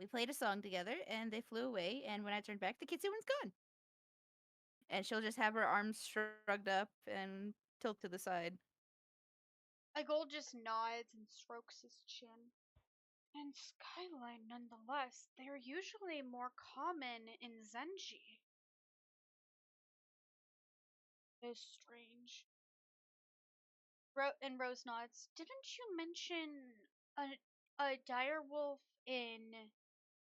We played a song together, and they flew away. And when I turned back, the kitsune's gone. And she'll just have her arms shrugged up and tilt to the side. Gold just nods and strokes his chin. And Skyline, nonetheless, they're usually more common in Zenji. It's strange. And Rose nods. Didn't you mention a dire wolf in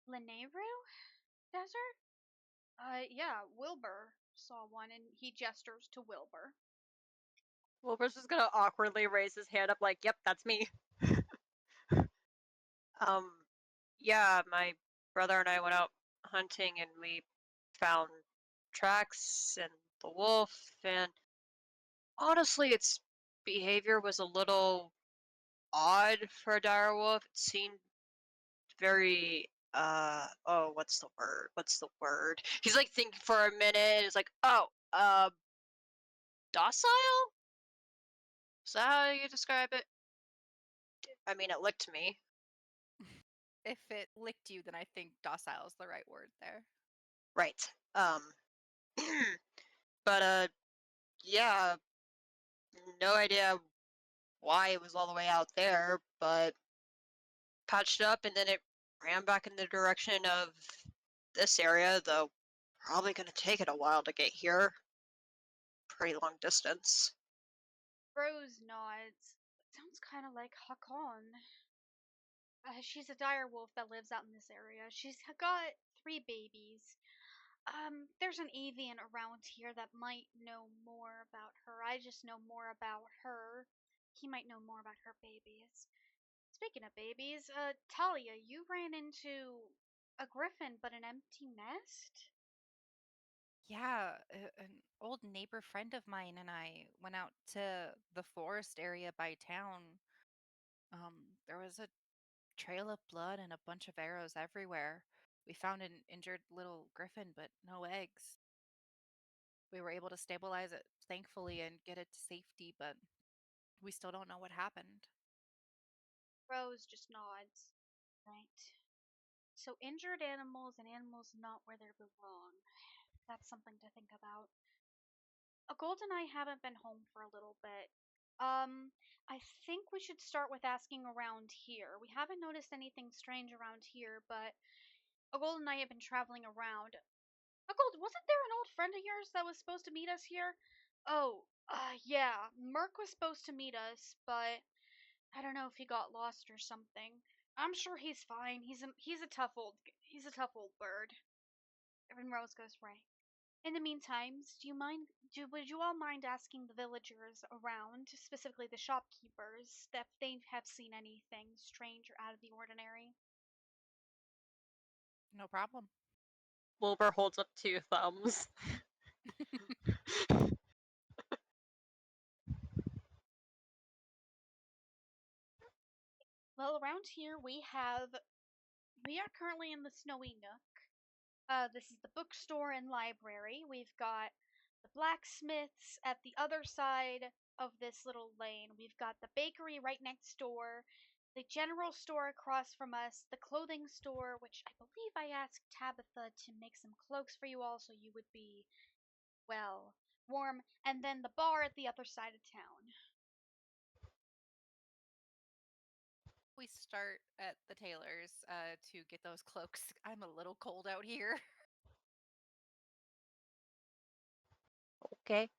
Lanayru Desert? Yeah, Wilbur saw one, and he gestures to Wilbur. Wilbur's just gonna awkwardly raise his hand up, like, "Yep, that's me." Yeah, my brother and I went out hunting, and we found tracks and the wolf, and honestly, its behavior was a little odd for a dire wolf. It seemed very oh, what's the word? What's the word? He's like thinking for a minute and it's like, oh, docile? Is that how you describe it? I mean, it licked me. If it licked you, then I think docile is the right word there. Right. But yeah, no idea why it was all the way out there, but patched up and then it ran back in the direction of this area, though probably gonna take it a while to get here. Pretty long distance. Rose nods. Sounds kind of like Hakon. She's a dire wolf that lives out in this area. She's got 3 babies. There's an avian around here that might know more about her. I just know more about her. He might know more about her babies. Speaking of babies, Talia, you ran into a griffin but an empty nest? Yeah, an old neighbor friend of mine and I went out to the forest area by town. There was a trail of blood and a bunch of arrows everywhere. We found an injured little griffin, but no eggs. We were able to stabilize it, thankfully, and get it to safety, but we still don't know what happened. Rose just nods. Right. So injured animals and animals not where they belong. That's something to think about. A Gold and I haven't been home for a little bit. I think we should start with asking around here. We haven't noticed anything strange around here, but A Gold and I have been traveling around. A Gold, wasn't there an old friend of yours that was supposed to meet us here? Oh, yeah. Merc was supposed to meet us, but I don't know if he got lost or something. I'm sure he's fine. He's a tough old bird. And Rose goes, right. In the meantime, would you all mind asking the villagers around, specifically the shopkeepers, if they have seen anything strange or out of the ordinary? No problem. Wilbur holds up 2 thumbs. Well, around here we are currently in the Snowy Nook. This is the bookstore and library. We've got the blacksmiths at the other side of this little lane. We've got the bakery right next door, the general store across from us, the clothing store, which I believe I asked Tabitha to make some cloaks for you all so you would be, well, warm, and then the bar at the other side of town. We start at the tailor's to get those cloaks. I'm a little cold out here. Okay.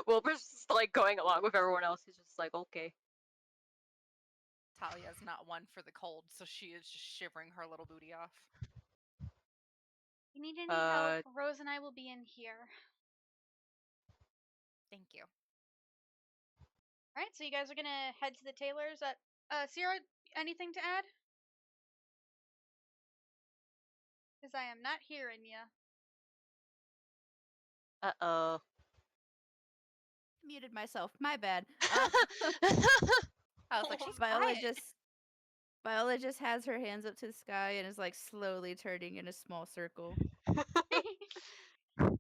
Wilbur's just like going along with everyone else. He's just like, okay. Talia's not one for the cold, so she is just shivering her little booty off. If you need any help, Rose and I will be in here. Thank you. Alright, so you guys are gonna head to the tailor's. Sierra, anything to add? Because I am not hearing you. Uh-oh. Muted myself. My bad. I was like, she's Viola quiet. Viola just has her hands up to the sky and is like slowly turning in a small circle. Wilbur's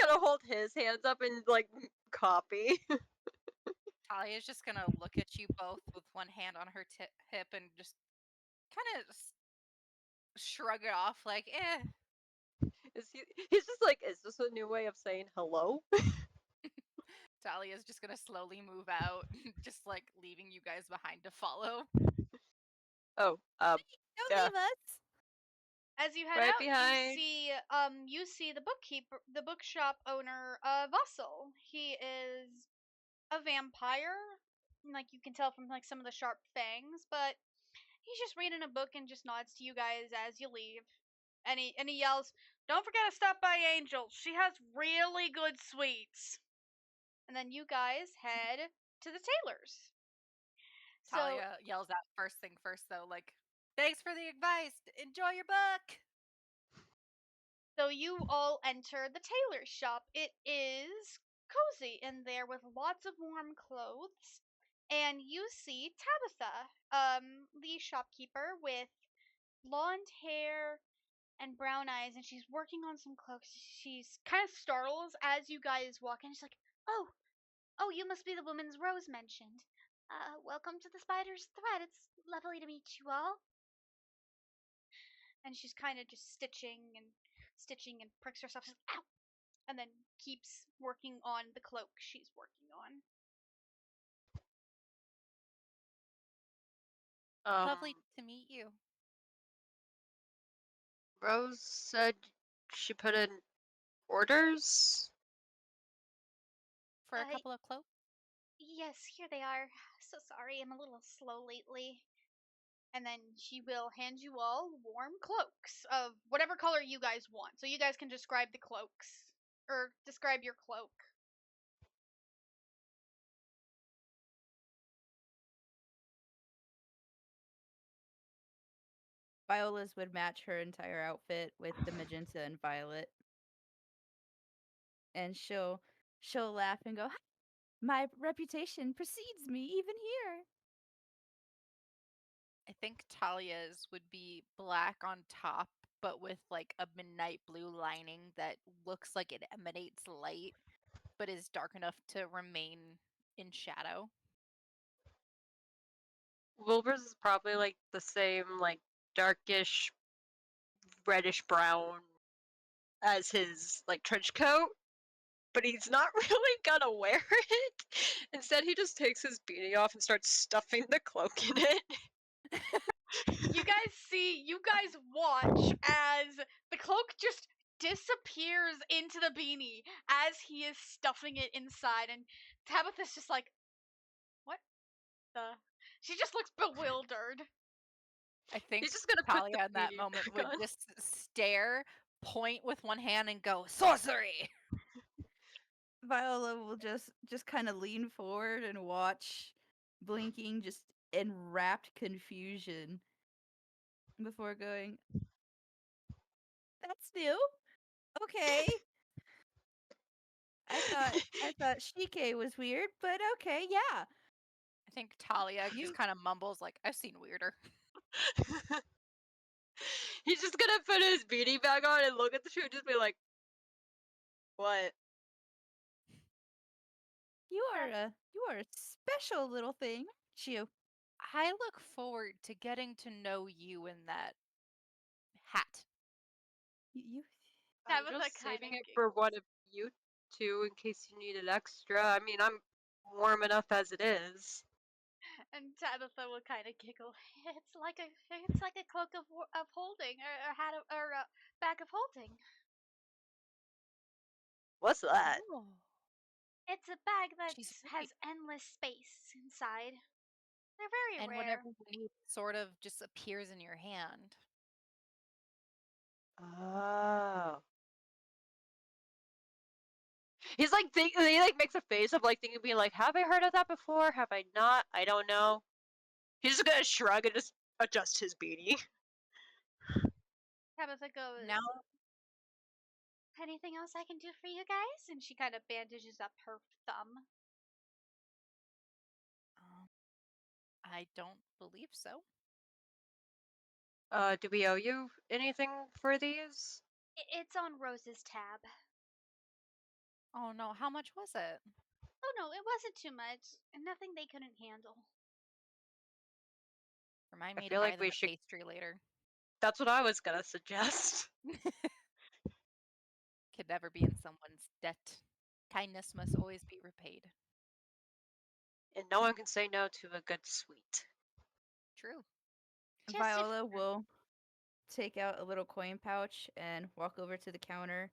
gonna hold his hands up and like copy. Talia's just gonna look at you both with one hand on her hip and just kind of shrug it off, like, eh. He's just like, is this a new way of saying hello? Talia's just gonna slowly move out, just like leaving you guys behind to follow. Oh, Don't yeah, leave us. As you head right out, behind. you see the bookshop owner, Vassal. He is a vampire, like you can tell from like some of the sharp fangs, but he's just reading a book and just nods to you guys as you leave. And he yells, "Don't forget to stop by Angel. She has really good sweets." And then you guys head to the tailor's. So Talia yells out first thing first, though, like, thanks for the advice. Enjoy your book. So you all enter the tailor's shop. It is cozy in there with lots of warm clothes. And you see Tabitha, the shopkeeper, with blonde hair and brown eyes, and she's working on some cloaks. She's kind of startled as you guys walk in. She's like, "Oh, oh, you must be the woman Rose mentioned. Welcome to the Spider's Thread. It's lovely to meet you all." And she's kind of just stitching and pricks herself. She's like, "Ow!" And then keeps working on the cloak she's working on. Um, Lovely to meet you. Rose said she put in orders. For a Uh, couple of cloaks. yes, here they are. So sorry, I'm a little slow lately. And then she will hand you all warm cloaks of whatever color you guys want. So you guys can describe the cloaks. Or describe your cloak. Viola's would match her entire outfit with the magenta and violet. And she'll laugh and go, "My reputation precedes me even here." I think Talia's would be black on top, but with like a midnight blue lining that looks like it emanates light, but is dark enough to remain in shadow. Wilbur's is probably like the same, like darkish reddish brown as his like trench coat, but he's not really gonna wear it. Instead, he just takes his beanie off and starts stuffing the cloak in it. You guys watch as the cloak just disappears into the beanie as he is stuffing it inside, and Tabitha's just like, "What the?" She just looks bewildered. I think He's just gonna put the Talia in that beanie moment back would on. just stare, point with one hand, and go, sorcery! Viola will just kind of lean forward and watch, blinking just in rapt confusion before going, "That's new. Okay. I thought Shike was weird, but okay, yeah. I think Talia You just kind of mumbles, like, I've seen weirder. He's just gonna put his beanie back on and look at the shoe and just be like, "What?" you are a special little thing, aren't you? I look forward to getting to know you in that hat. You I'm Tabitha just kind saving of it for giggles. one of you two in case you need it extra. I mean, I'm warm enough as it is. And Tabitha will kind of giggle. It's like a cloak of holding, or hat or a bag of holding. What's that? Oh. It's a bag that She's right. has endless space inside. They're very And rare. whenever you need, it sort of just appears in your hand. Oh. He's like, he like makes a face of like thinking, being like, have I heard of that before? Have I not? I don't know. He's just gonna shrug and just adjust his beanie. Tabitha goes, Now, "Anything else I can do for you guys?" And she kind of bandages up her thumb. um, I don't believe so. Do we owe you anything for these? It's on Rose's tab. Oh no, how much was it? Oh no, it wasn't too much, and nothing they couldn't handle. Remind I me to feel buy like them we a should. pastry later. That's what I was gonna suggest. Could never be in someone's debt. Kindness must always be repaid. And no one can say no to a good sweet. True. Just if Viola will take out a little coin pouch and walk over to the counter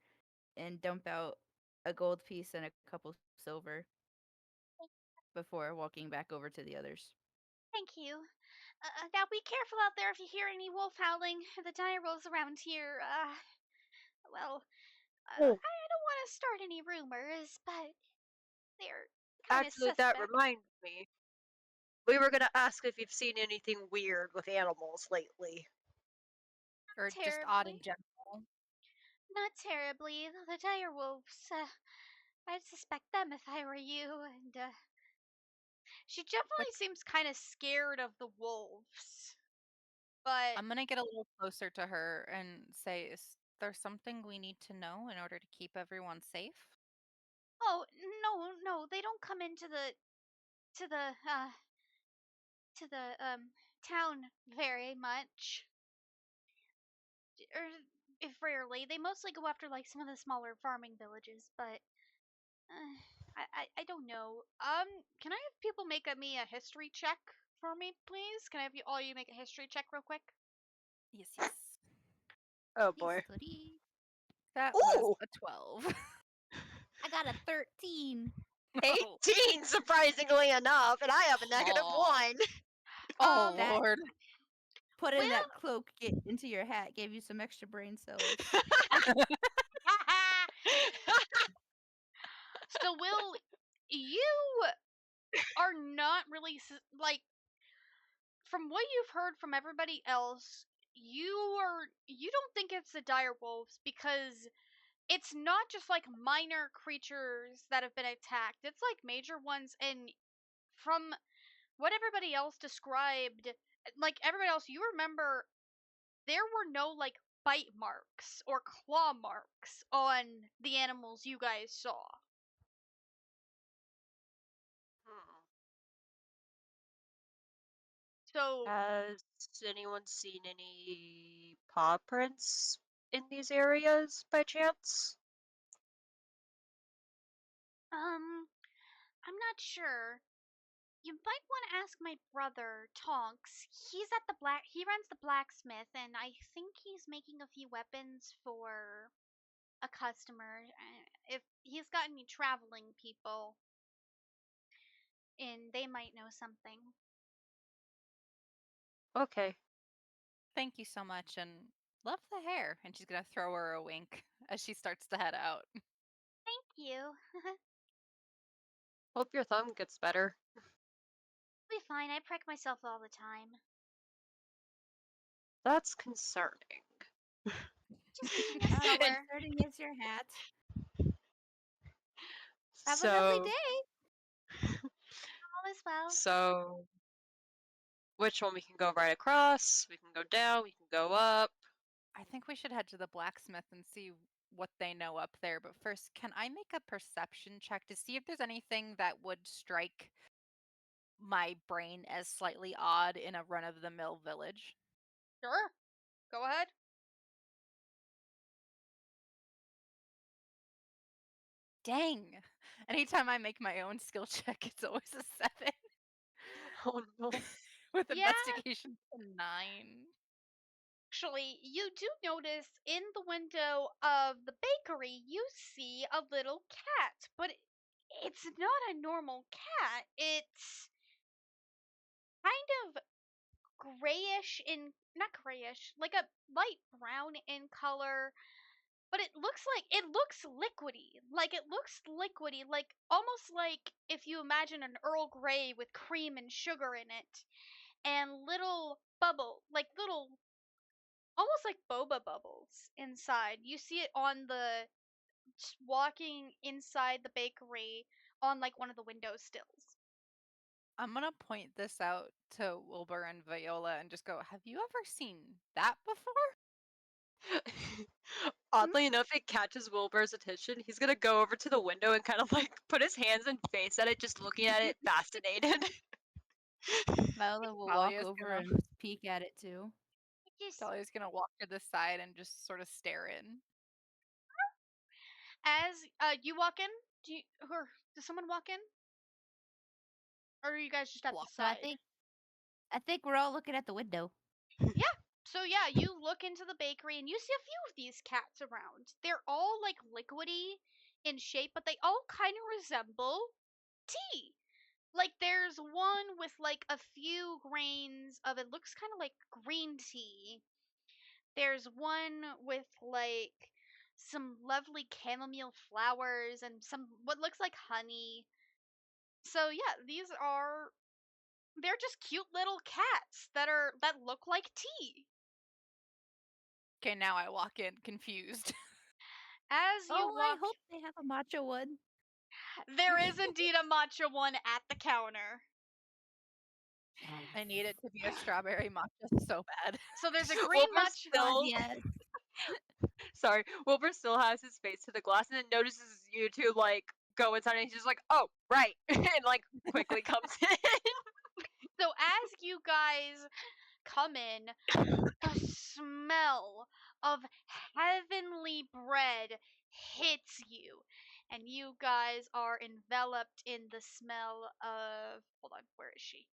and dump out a gold piece and a couple silver before walking back over to the others. thank you. Now be careful out there if you hear any wolf howling. The dire wolves around here. Well, Oh, I don't want to start any rumors, but they're kind of actually, that suspect. reminds me. We were gonna ask if you've seen anything weird with animals lately. Or just odd in Terribly. general. Not terribly. The dire wolves. I'd suspect them if I were you, and she But definitely seems kind of scared of the wolves. But I'm gonna get a little closer to her and say, is there something we need to know in order to keep everyone safe? oh no, they don't come into to the uh to the town very much. Or if rarely, they mostly go after like some of the smaller farming villages. But I don't know. Can I have people make me a history check for me, please? Can I have you all you make a history check real quick? Yes, yes. Oh boy. History. That was Ooh, a 12. I got a 13. Oh, 18, surprisingly enough, and I have a negative aw. 1. Oh, That Lord. put in Will that cloak, get into your hat, gave you some extra brain cells. so Will, you are not really like from what you've heard from everybody else. You don't think it's the dire wolves because it's not just like minor creatures that have been attacked. It's like major ones, and from what everybody else described, like everybody else, you remember there were no like bite marks or claw marks on the animals you guys saw. Hmm. So, Has anyone seen any paw prints in these areas by chance? I'm not sure. You might want to ask my brother, Tonks. He runs the blacksmith, and I think he's making a few weapons for a customer. If he's got any traveling people, and they might know something. Okay. Thank you so much and love the hair. And she's gonna throw her a wink as she starts to head out. Thank you. Hope your thumb gets better. Be fine. I prick myself all the time. That's concerning. Just being a Not as And sewer. concerning as your hat. Have a lovely so, day. All is well. so, which one we can go right across? We can go down. We can go up. I think we should head to the blacksmith and see what they know up there. But first, can I make a perception check to see if there's anything that would strike my brain as slightly odd in a run of the mill village? Sure. Go ahead. Dang. Anytime I make my own skill check, it's always a 7 Oh no. with Yeah, investigation a 9. actually, you do notice in the window of the bakery, you see a little cat, but it's not a normal cat. It's kind of grayish in, not grayish, like a light brown in color, but it looks liquidy. Like it looks liquidy, like almost like if you imagine an Earl Grey with cream and sugar in it and little like little almost like boba bubbles inside. You see it on the walking inside the bakery on like one of the window stills. I'm gonna point this out to Wilbur and Viola and just go, have you ever seen that before? Hmm? Oddly enough, it catches Wilbur's attention. He's gonna go over to the window and kind of like put his hands and face at it, just looking at it, fascinated. Viola will walk Talia's over gonna and peek at it too. Just Talia's gonna walk to the side and just sort of stare in. as you walk in, or does someone walk in, or are you guys just at the Walk. So side? I think we're all looking at the window. Yeah. So yeah, you look into the bakery and you see a few of these cats around. They're all like liquidy in shape, but they all kind of resemble tea. Like there's one with like a few grains of it looks kind of like green tea. There's one with like some lovely chamomile flowers and some what looks like honey. So yeah, they're just cute little cats that look like tea. Okay, now I walk in confused. As you Oh, I walk, hope they have a matcha one. there is indeed a matcha one at the counter. I need it to be a strawberry matcha so bad. So there's a green Wilbur matcha. God, still, yes. sorry, Wilbur still has his face to the glass and then notices you two like go inside and he's just like, oh, right, and like quickly comes in. So as you guys come in, the smell of heavenly bread hits you. And you guys are enveloped in the smell of. Hold on, where is she?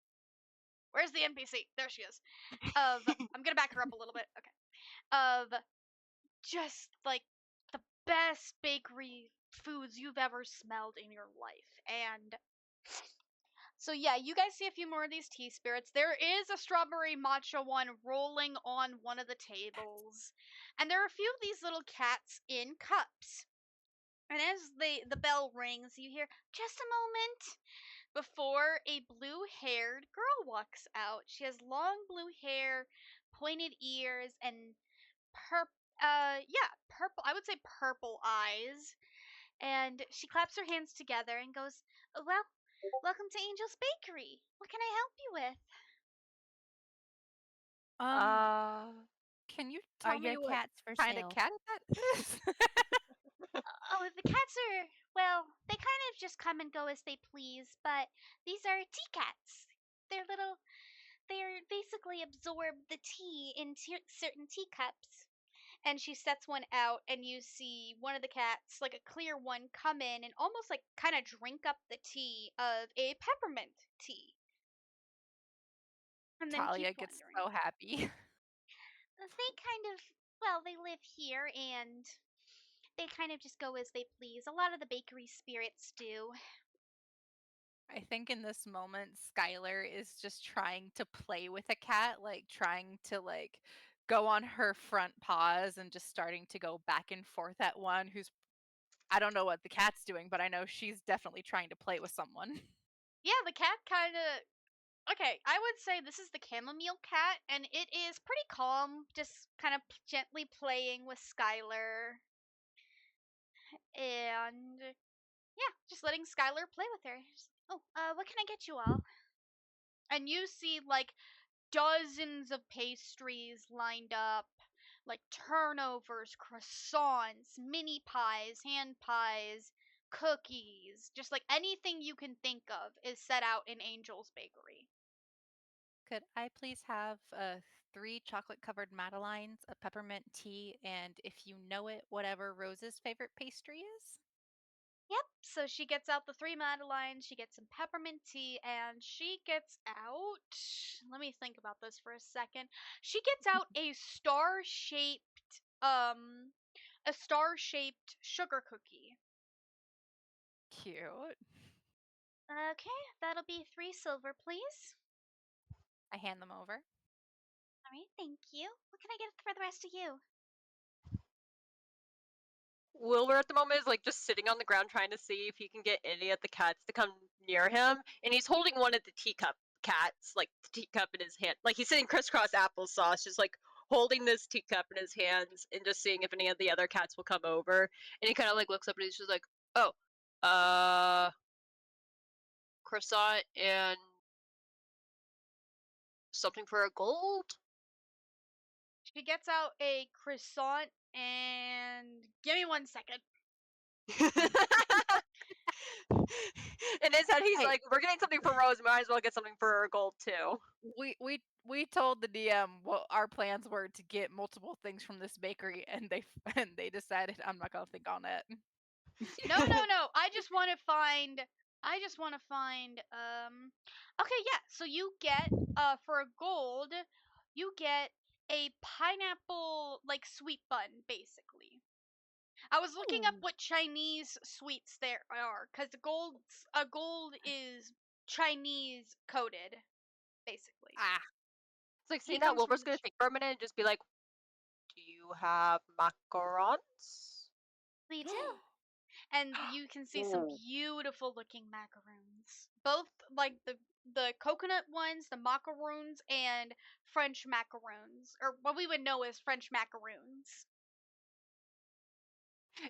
Where's the NPC? There she is. I'm gonna back her up a little bit. Okay. Of just like the best bakery foods you've ever smelled in your life. And so yeah, you guys see a few more of these tea spirits. There is a strawberry matcha one rolling on one of the tables. And there are a few of these little cats in cups. And as the bell rings, you hear just a moment before a blue-haired girl walks out. She has long blue hair, pointed ears, and purple, I would say purple eyes. And she claps her hands together and goes, "Well, welcome to Angel's Bakery. What can I help you with?" Um, Uh, can you Are tell me your what cats for kind of sale? cat that is? Oh, the cats are, well, they kind of just come and go as they please, but these are tea cats. They're basically absorb the tea in certain teacups. And she sets one out, and you see one of the cats, like a clear one, come in and almost like kind of drink up the tea of a peppermint tea. And then keep Talia gets wondering. so happy. They kind of, well, they live here and they kind of just go as they please. A lot of the bakery spirits do. I think in this moment, Skylar is just trying to play with a cat, like trying to go on her front paws and just starting to go back and forth at one who's I don't know what the cat's doing, but I know she's definitely trying to play with someone. Yeah, the cat kind of. Okay, I would say this is the chamomile cat, and it is pretty calm, just kind of gently playing with Skylar. And yeah, just letting Skylar play with her. Oh, what can I get you all? And you see like dozens of pastries lined up, like turnovers, croissants, mini pies, hand pies, cookies, just like anything you can think of is set out in Angel's Bakery. Could I please have 3 chocolate-covered madeleines, a peppermint tea, and if you know it, whatever Rose's favorite pastry is? Yep, so she gets out the 3 madeleines, she gets some peppermint tea, and she gets out. Let me think about this for a second. She gets out um, a star-shaped sugar cookie. Cute. Okay, that'll be 3 silver, please. I hand them over. All right, thank you. What can I get for the rest of you? Wilbur at the moment is like just sitting on the ground trying to see if he can get any of the cats to come near him, and he's holding one of the teacup cats, like the teacup in his hand, like he's sitting crisscross applesauce, just like holding this teacup in his hands and just seeing if any of the other cats will come over. And he kind of like looks up and he's just like, oh, croissant and something for a gold. She gets out a croissant and give me 1 second. In his head, he's Hey, like, "We're getting something for Rose. Might as well get something for her gold too." we told the DM what our plans were to get multiple things from this bakery, and they and they decided I'm not gonna think on it. No, no, no. I just want to find. Okay, yeah. So you get for a gold, you get a pineapple like sweet bun, basically. I was looking up Ooh. what Chinese sweets there are, because a gold is Chinese coded, basically. Ah, It's like He seeing that comes Wilbur's from gonna think for a minute and just be like, "Do you have macarons?" we do. And you can see some Ooh. beautiful looking macaroons. Both like the coconut ones, the macaroons, and French macaroons, or what we would know as French macaroons.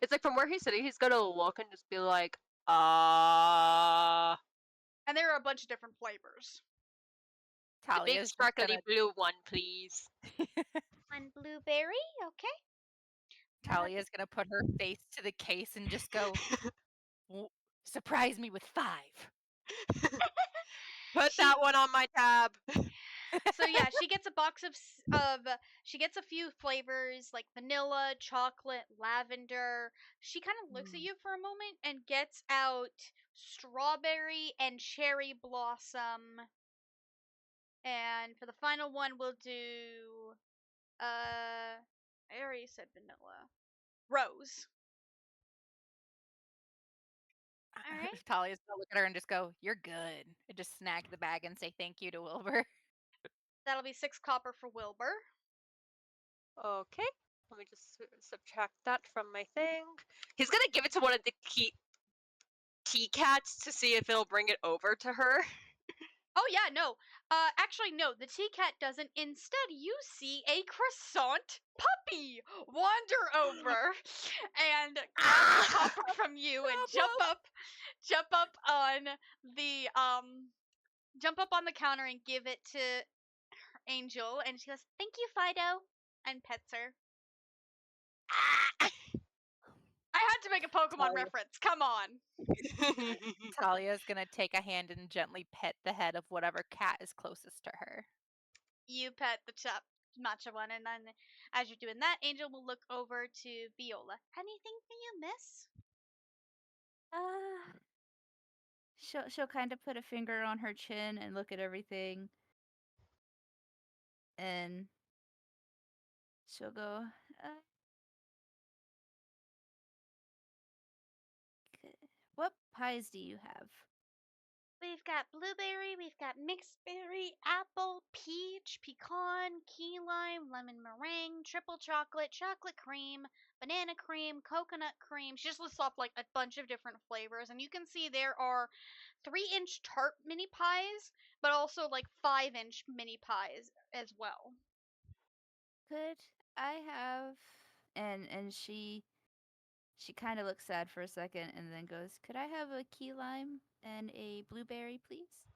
It's like from where he's sitting, he's gonna look and just be like, "Uh, And there are a bunch of different flavors. the big Talia's just sparkly gonna blue one, please." One blueberry, okay. Talia's gonna put her face to the case and just go, "W- surprise me with 5." Put She that one on my tab. So yeah, she gets a box she gets a few flavors like vanilla, chocolate, lavender. She kind of looks at Mm. you for a moment and gets out strawberry and cherry blossom. And for the final one, we'll do I already said vanilla. Rose. All right. Talia's gonna look at her and just go, "You're good," and just snag the bag and say thank you to Wilbur. That'll be 6 copper for Wilbur. Okay, let me just subtract that from my thing. He's gonna give it to one of the tea cats to see if it'll bring it over to her. Oh yeah, no. Actually no, the tea cat doesn't. Instead, you see a croissant puppy wander over and grab the Ah! copper from you and Problem. jump up on the counter and give it to Angel, and she goes, "Thank you, Fido," and pets her. Ah! I had to make a Pokemon Talia, reference. Come on. Talia's gonna take a hand and gently pet the head of whatever cat is closest to her. You pet the top matcha one, and then as you're doing that, Angel will look over to Viola. Anything for you, miss? Uh, she'll kind of put a finger on her chin and look at everything, and she'll go, "What pies do you have?" We've got blueberry, we've got mixed berry, apple, peach, pecan, key lime, lemon meringue, triple chocolate, chocolate cream, banana cream, coconut cream. She just lists off like a bunch of different flavors, and you can see there are 3-inch tart mini pies, but also like 5-inch mini pies as well. Could I have and she kind of looks sad for a second and then goes, "Could I have a key lime and a blueberry, please?"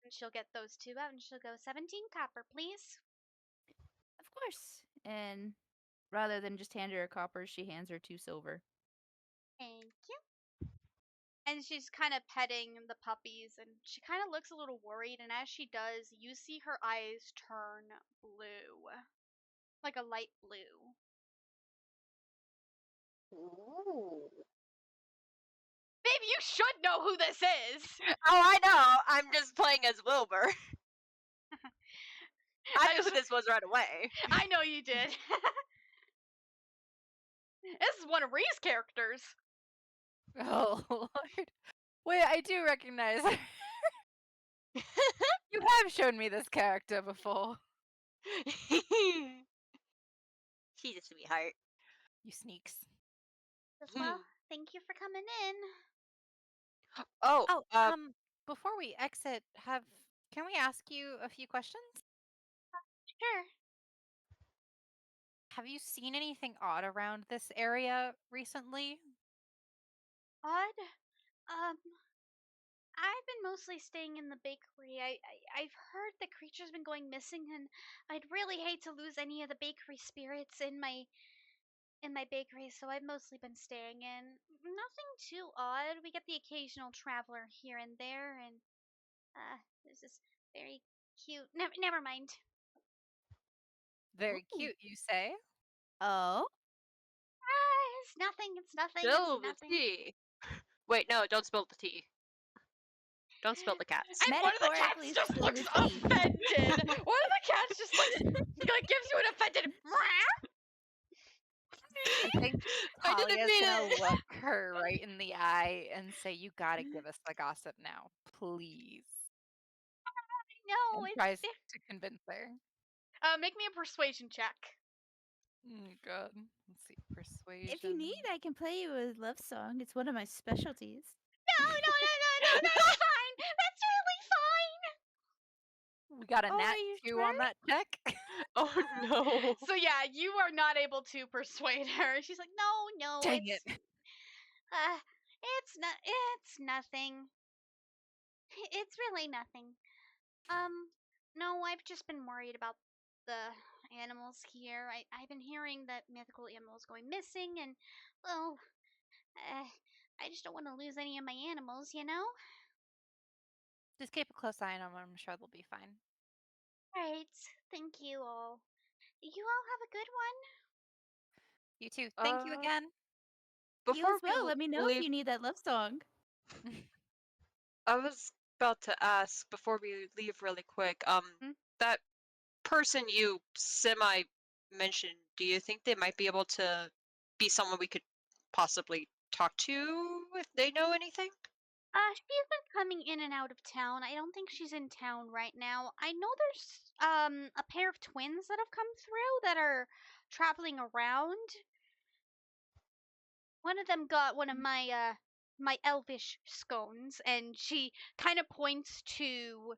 And she'll get those two out, and she'll go 17 copper, please. Of course. And rather than just hand her a copper, she hands her 2 silver. Thank you. And she's kind of petting the puppies, and she kind of looks a little worried, and as she does, you see her eyes turn blue, like a light blue. Ooh. Babe, you should know who this is. Oh, I know. I'm just playing as Wilbur. I knew who this was right away. I know you did. This is one of Ree's characters. Oh Lord! Wait, I do recognize her. You have shown me this character before. She's a sweetheart. You sneaks. Well, thank you for coming in. Oh, Oh, before we exit, can we ask you a few questions? Sure. Have you seen anything odd around this area recently? Odd. I've been mostly staying in the bakery. I've heard the creature's been going missing, and I'd really hate to lose any of the bakery spirits in in my bakery, so I've mostly been staying in. Nothing too odd. We get the occasional traveler here and there, and there's this very cute. Never mind. Very Ooh. cute, you say? Oh? It's nothing. It's nothing. It's Spill the nothing. tea. Wait, no, don't spill the tea. Don't spill the cats. And one of the cats Metaphorically just spill looks the tea. offended. One of the cats just looks like gives you an offended. I think I didn't Talia's mean gonna it. look her right in the eye and say, "You gotta give us the gossip now, please." No, And it's tries to convince her. make me a persuasion check. Oh god. Let's see. If you need, Persuasion. I can play you a love song. It's one of my specialties. No, that's fine. That's really fine. We got a Oh, nat are you 2 sure? on that check. Oh no. So yeah, you are not able to persuade her. She's like, no, Dang it. uh, it's nothing. It's really nothing. No, I've just been worried about the animals here. I've been hearing that mythical animals going missing, and well, uh, I just don't want to lose any of my animals, you know. Just keep a close eye on them. I'm sure they'll be fine. Right. Thank you all. You all have a good one. You too. Thank you Uh, again. You before as we well. Let me know if leave, you need that love song. I was about to ask before we leave really quick. Hmm? That person you semi mentioned, do you think they might be able to be someone we could possibly talk to if they know anything? She's been coming in and out of town. I don't think she's in town right now. I know there's a pair of twins that have come through that are traveling around. One of them got one of my elvish scones, and she kind of points to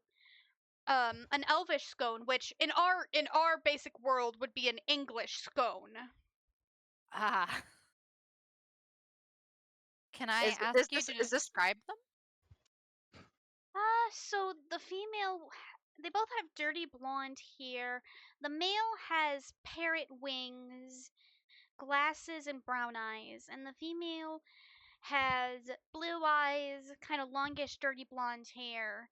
an elvish scone, which in our basic world would be an English scone. Ah. Can I Is ask is you this to is this describe them? So the female, they both have dirty blonde hair. The male has parrot wings, glasses, and brown eyes, and the female has blue eyes, kind of longish, dirty blonde hair.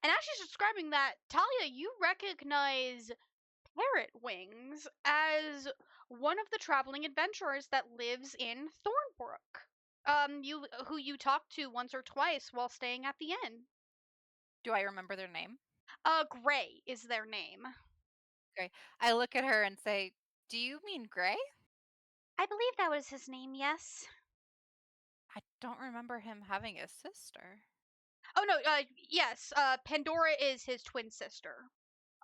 And as she's describing that, Talia, you recognize parrot wings as one of the traveling adventurers that lives in Thornbrook. You who you talked to once or twice while staying at the inn. Do I remember their name? Gray is their name. Okay. I look at her and say, "Do you mean Gray?" I believe that was his name, yes. I don't remember him having a sister. Oh no, yes, Pandora is his twin sister.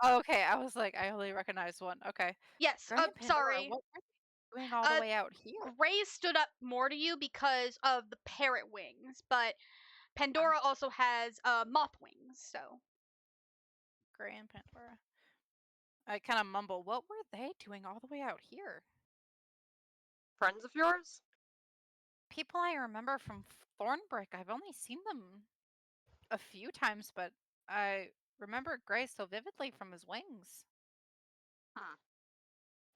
Oh, okay. I was like, I only recognize one. Okay. Yes, Gray and Pandora, sorry. what were they doing all the Uh, way out here? Gray stood up more to you because of the parrot wings, but Uh, Pandora also has, moth wings, so. Gray and Pandora. I kind of mumble, what were they doing all the way out here? Friends of yours? People I remember from Thornbrick, I've only seen them a few times, but I remember Gray so vividly from his wings. Hmm.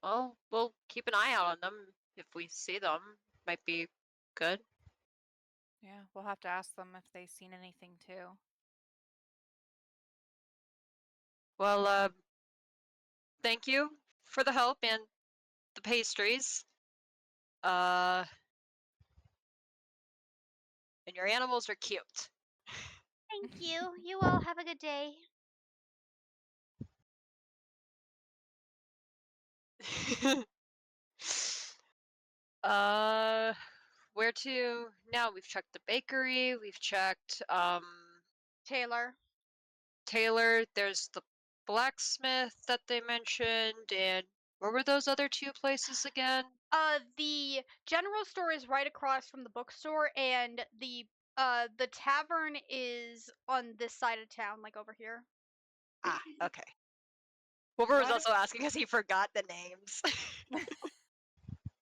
Well, we'll keep an eye out on them if we see them. Might be good. Yeah, we'll have to ask them if they've seen anything too. Well, thank you for the help and the pastries. Uh, and your animals are cute. Thank you. You all have a good day. uh, where to now? We've checked the bakery. We've checked Taylor. Taylor. There's the blacksmith that they mentioned, and where were those other two places again? The general store is right across from the bookstore, and the tavern is on this side of town, like over here. Ah, okay. Wilbur was Right. also asking because he forgot the names.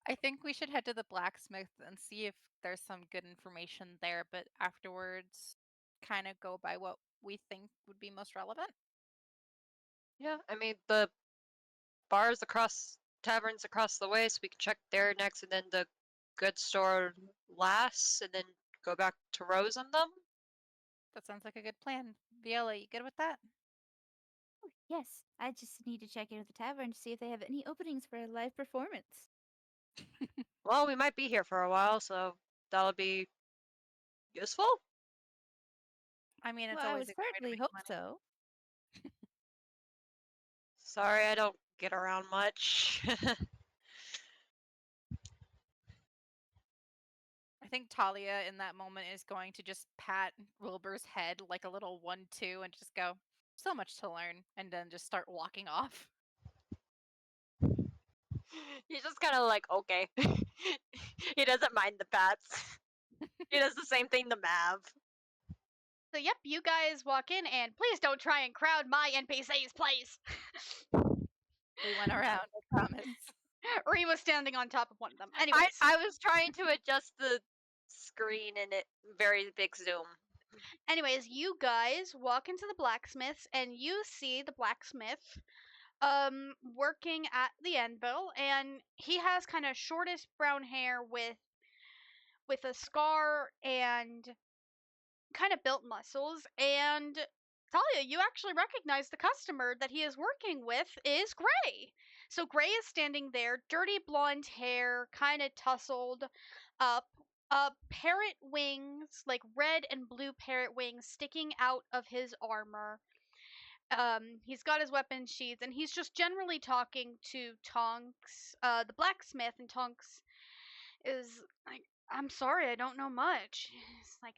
I think we should head to the blacksmith and see if there's some good information there, but afterwards, kind of go by what we think would be most relevant. Yeah, I mean the bar's across taverns across the way so we can check there next, and then the goods store last, and then go back to Rose and them? That sounds like a good plan. Viola, you good with that? Oh, yes, I just need to check into the tavern to see if they have any openings for a live performance. Well, we might be here for a while, so that'll be useful. I mean, Well, it's I always would a good way to certainly make hope money. so. Sorry, I don't get around much. I think Talia in that moment is going to just pat Wilbur's head like a little 1-2 and just go, so much to learn, and then just start walking off. He's just kind of like, okay. He doesn't mind the pats. He does the same thing to Mav. So yep, you guys walk in, and please don't try and crowd my NPCs, please. We went around, I promise. Reeva's standing on top of one of them. Anyways, I was trying to adjust the screen and it very big zoom. you guys walk into the blacksmith's, and you see the blacksmith working at the anvil, and he has kind of shortish brown hair with a scar and kind of built muscles. And Talia, you actually recognize the customer that he is working with is Gray. So Gray is standing there, dirty blonde hair, kind of tousled up, parrot wings, like red and blue parrot wings sticking out of his armor. He's got his weapon sheaths, and he's just generally talking to Tonks, the blacksmith, and Tonks is like, I'm sorry, I don't know much. It's like,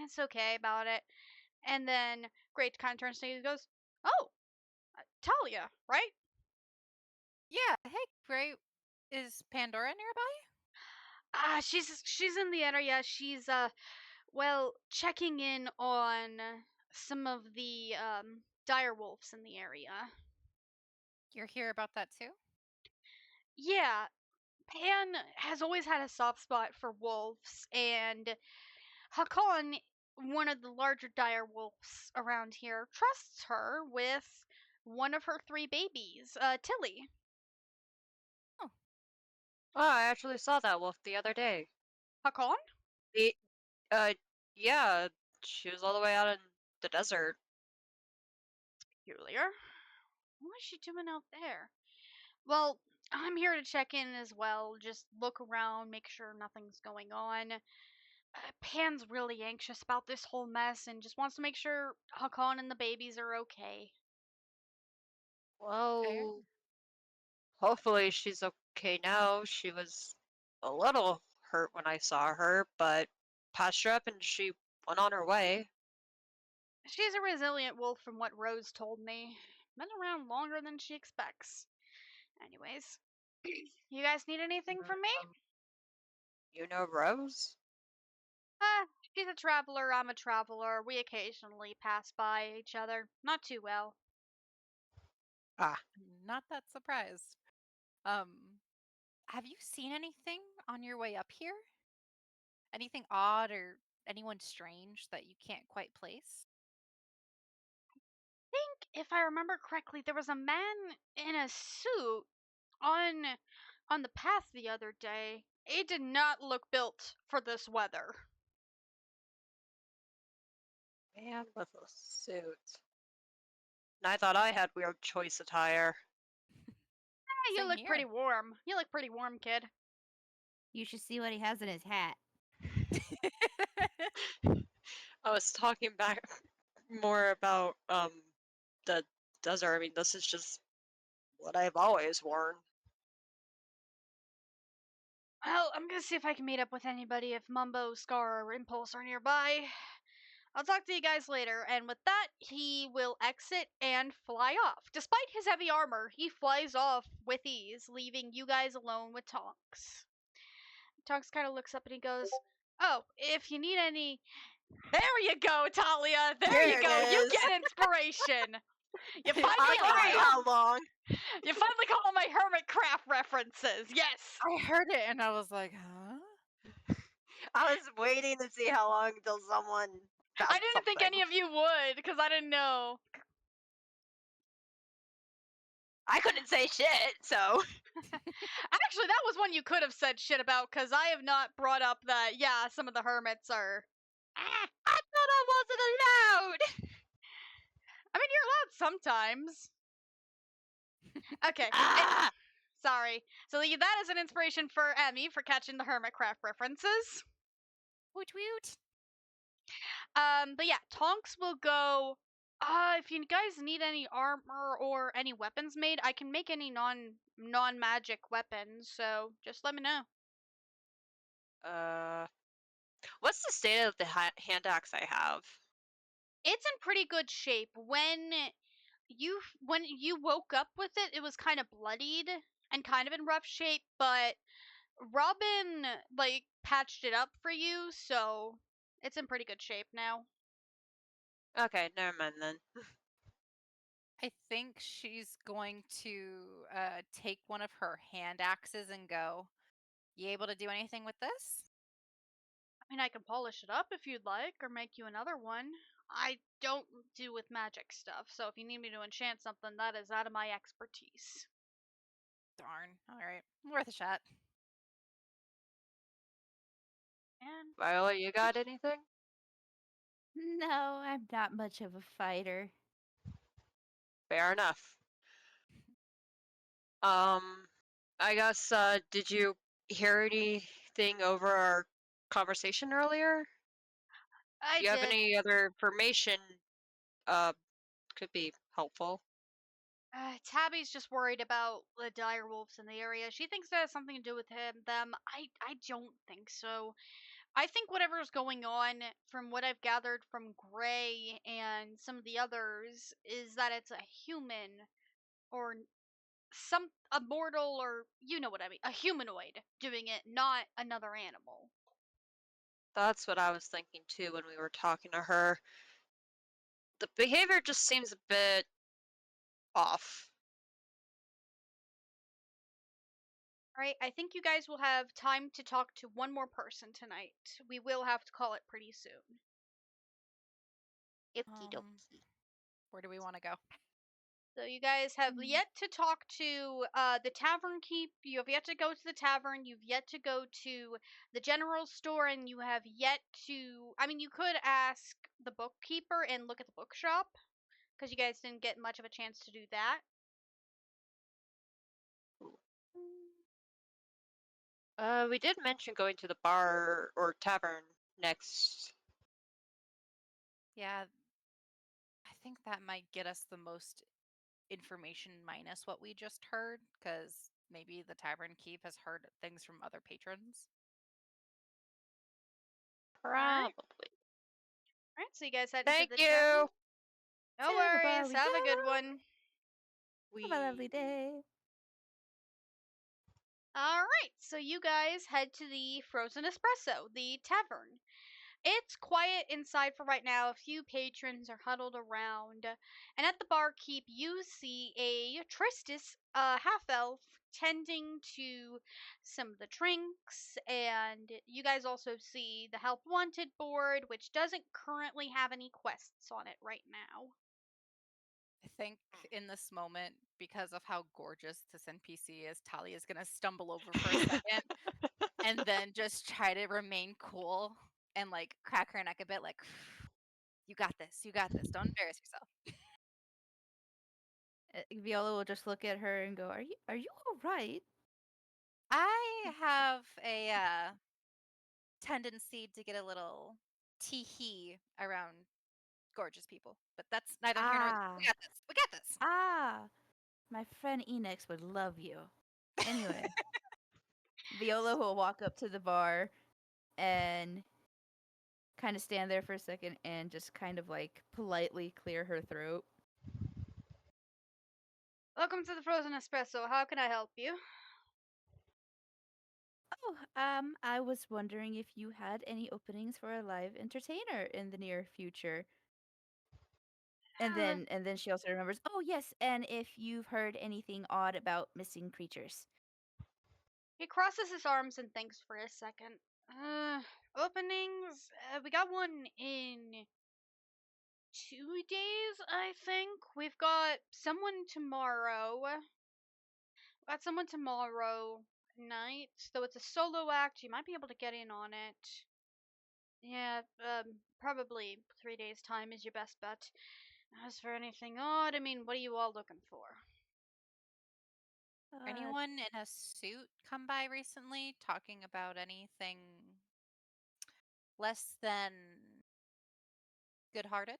it's okay about it. And then Great kind of turns to you and goes, oh, Talia, right? Yeah, hey, Gray, is Pandora nearby? She's in the area. She's well, checking in on some of the dire wolves in the area. You're here about that too? Yeah, Pan has always had a soft spot for wolves, and Hakon, one of the larger dire wolves around here, trusts her with one of her three babies, Tilly. Oh, Oh, I actually saw that wolf the other day. Hakon? The, uh, yeah, she was all the way out in the desert. Peculiar. What is she doing out there? Well, I'm here to check in as well. Just look around, make sure nothing's going on. Pan's really anxious about this whole mess and just wants to make sure Hakon and the babies are okay. fair. Well, hopefully she's okay now. She was a little hurt when I saw her, but patched her up and she went on her way. She's a resilient wolf from what Rose told me. Been around longer than she expects. Anyways, you guys need anything from me? Um, you know Rose? She's a traveler, I'm a traveler. We occasionally pass by each other. Not too well. Ah, Not that surprised. Um, have you seen anything on your way up here? Anything odd or anyone strange that you can't quite place? Think if I remember correctly, there was a man in a suit on on the path the other day. It did not look built for this weather. man with a suit. And I thought I had weird choice attire. You Same look here. pretty warm. You look pretty warm, kid. You should see what he has in his hat. I was talking back more about the desert. I mean, this is just what I've always worn. Well, I'm gonna see if I can meet up with anybody if Mumbo, Scar, or Impulse are nearby. I'll talk to you guys later. And with that, he will exit and fly off. Despite his heavy armor, he flies off with ease, leaving you guys alone with Tonks. Tonks kind of looks up and he goes, oh, if you need any. There you go, Talia. There you Here it go. You is. get inspiration. You I finally was wondering how long. call all my hermitcraft references. Yes. I heard it and I was like, huh? I was waiting to see how long until someone found I didn't think something. any of you would because I didn't know. I couldn't say shit, so. Actually, that was one you could have said shit about, because I have not brought up that, yeah, some of the hermits are. I thought I wasn't allowed! I mean, you're allowed sometimes. Okay. Ah! Sorry. So that is an inspiration for Emmy for catching the Hermitcraft references. Woot woot. But yeah, Tonks will go. If you guys need any armor or any weapons made, I can make any non-magic weapons. So just let me know. What's the state of the hand axe I have? It's in pretty good shape. When you woke up with it, it was kind of bloodied and kind of in rough shape, but Robin like patched it up for you, so it's in pretty good shape now. Okay, never mind then. I think she's going to take one of her hand axes and go, "You able to do anything with this?" I mean, I can polish it up if you'd like, or make you another one. I don't do with magic stuff, so if you need me to enchant something, that is out of my expertise. Darn. All right. Worth a shot. And Viola, you got anything? No, I'm not much of a fighter. Fair enough. I guess, did you hear anything over our conversation earlier? I Do you have did. any other information, uh, could be helpful? Tabby's just worried about the dire wolves in the area. She thinks that has something to do with them. I don't think so. I think whatever's going on, from what I've gathered from Gray and some of the others, is that it's a human or a mortal, or you know what I mean, a humanoid doing it, not another animal. That's what I was thinking too when we were talking to her. The behavior just seems a bit off. All right, I think you guys will have time to talk to one more person tonight. We will have to call it pretty soon. Okie Um, dokie. where do we want to go? So you guys have Mm. yet to talk to the tavern keep. You have yet to go to the tavern. You've yet to go to the general store, and you have yet to. I mean, you could ask the bookkeeper and look at the bookshop, because you guys didn't get much of a chance to do that. We did mention going to the bar or tavern next. Yeah, I think that might get us the most information minus what we just heard, because maybe the Tavern Keep has heard things from other patrons. All right. Probably. All right. So you guys heading to Thank the tavern? you! No To the bar worries. we Have a good go. one. Have a lovely day. All right. So you guys head to the Frozen Espresso, the tavern. It's quiet inside for right now. A few patrons are huddled around. And at the barkeep, you see a Tristis, half elf, tending to some of the drinks. And you guys also see the Help Wanted board, which doesn't currently have any quests on it right now. I think in this moment, because of how gorgeous this NPC is, Talia is going to stumble over for a second and then just try to remain cool and like crack her neck a bit, like, you got this, you got this. Don't embarrass yourself. Viola will just look at her and go, "Are you all right?" I have a tendency to get a little tee-hee around gorgeous people, but that's neither here nor there. Ah, We got this. We got this. ah, my friend Enix would love you. Anyway, Viola will walk up to the bar and kind of stand there for a second and just kind of like politely clear her throat. Welcome to the Frozen Espresso. How can I help you? Oh, I was wondering if you had any openings for a live entertainer in the near future. And then she also remembers, oh yes, and if you've heard anything odd about missing creatures. He crosses his arms and thinks for a second. Openings? We got one in 2 days, I think. We've got someone tomorrow. Got someone tomorrow night, though it's a solo act. You might be able to get in on it. Yeah, probably 3 days' time is your best bet. As for anything odd, I mean, what are you all looking for? Anyone in a suit come by recently talking about anything less than good-hearted?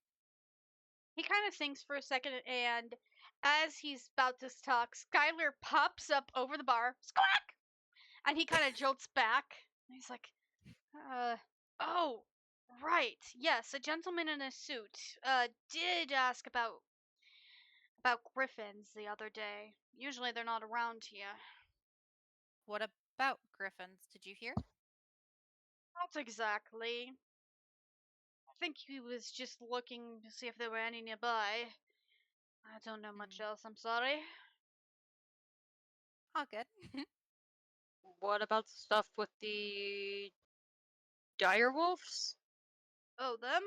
He kind of thinks for a second, and as he's about to talk, Skylar pops up over the bar, squawk, and he kind of jolts back. He's like, oh, right, yes, a gentleman in a suit, did ask about griffins the other day. Usually they're not around here. What about griffins? Did you hear? Not exactly. I think he was just looking to see if there were any nearby. I don't know much else, I'm sorry. All good. What about the stuff with the dire wolves? Oh, them?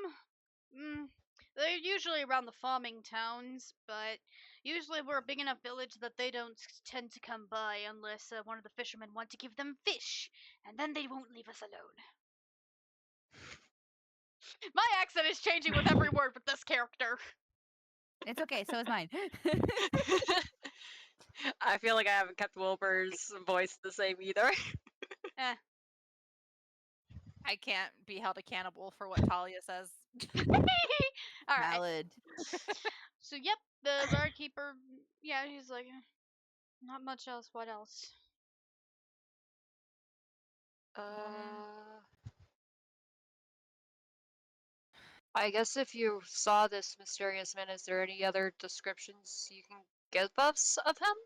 They're usually around the farming towns, but usually we're a big enough village that they don't tend to come by unless one of the fishermen want to give them fish, and then they won't leave us alone. My accent is changing with every word with this character. It's okay, so is mine. I feel like I haven't kept Wilbur's voice the same either. Eh. I can't be held accountable for what Talia says. All right. Valid. So, yep, the barkeeper, yeah, he's like, not much else. What else? I guess if you saw this mysterious man, is there any other descriptions you can give us of him?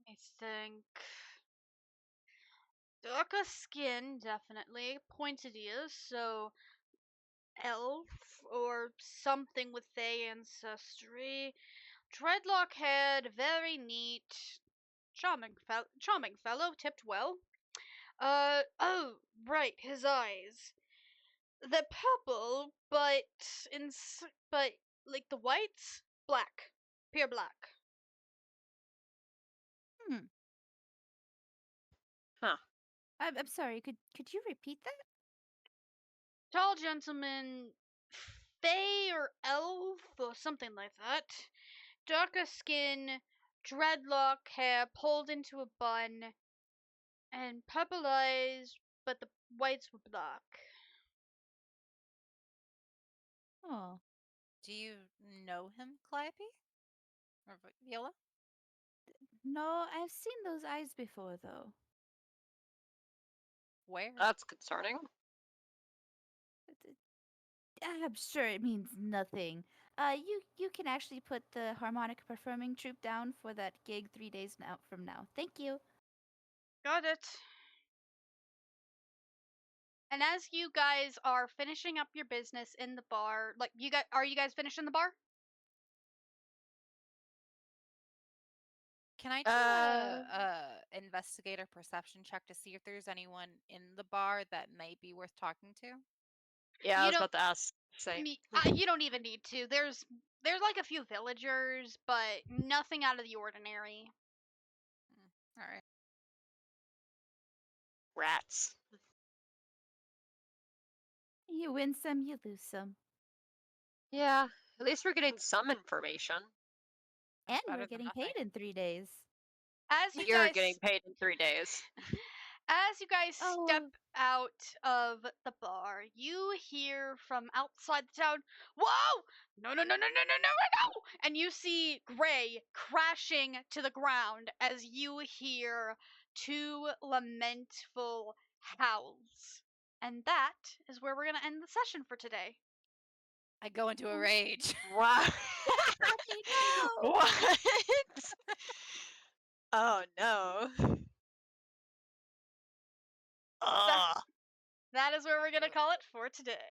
I think darker skin, definitely. Pointed ears, so elf or something with Fey ancestry. Dreadlock head, very neat. Charming fellow, tipped well. Oh, right, his eyes. They're purple, but like the whites, black, pure black. Hmm. Huh. I'm sorry. Could you repeat that? Tall gentleman, fey or elf or something like that. Darker skin, dreadlock hair pulled into a bun, and purple eyes, but the whites were black. Oh, Do you know him, Calliope? Or Viola? no, I've seen those eyes before, though. Where? That's concerning. I'm sure it means nothing. You can actually put the harmonica performing troupe down for that gig 3 days from now. Thank you. Got it. And as you guys are finishing up your business in the bar, like are you guys finishing the bar? Can I do a investigator perception check to see if there's anyone in the bar that may be worth talking to? Yeah, I You was don't. about to ask. Same. You don't even need to. There's like a few villagers, but nothing out of the ordinary. All right. Rats. You win some, you lose some. Yeah, at least we're getting some information. And Better we're than getting paid nothing. in 3 days. As you You're guys getting paid in 3 days. As you guys step Oh, out of the bar, you hear from outside the town, "Whoa! No, no, no, no, no, no, no, no, no!" And you see Gray crashing to the ground as you hear two lamentful howls. And that is where we're going to end the session for today. I go into a rage. What? fucking no! What? Oh no. Ugh. That is where we're going to call it for today.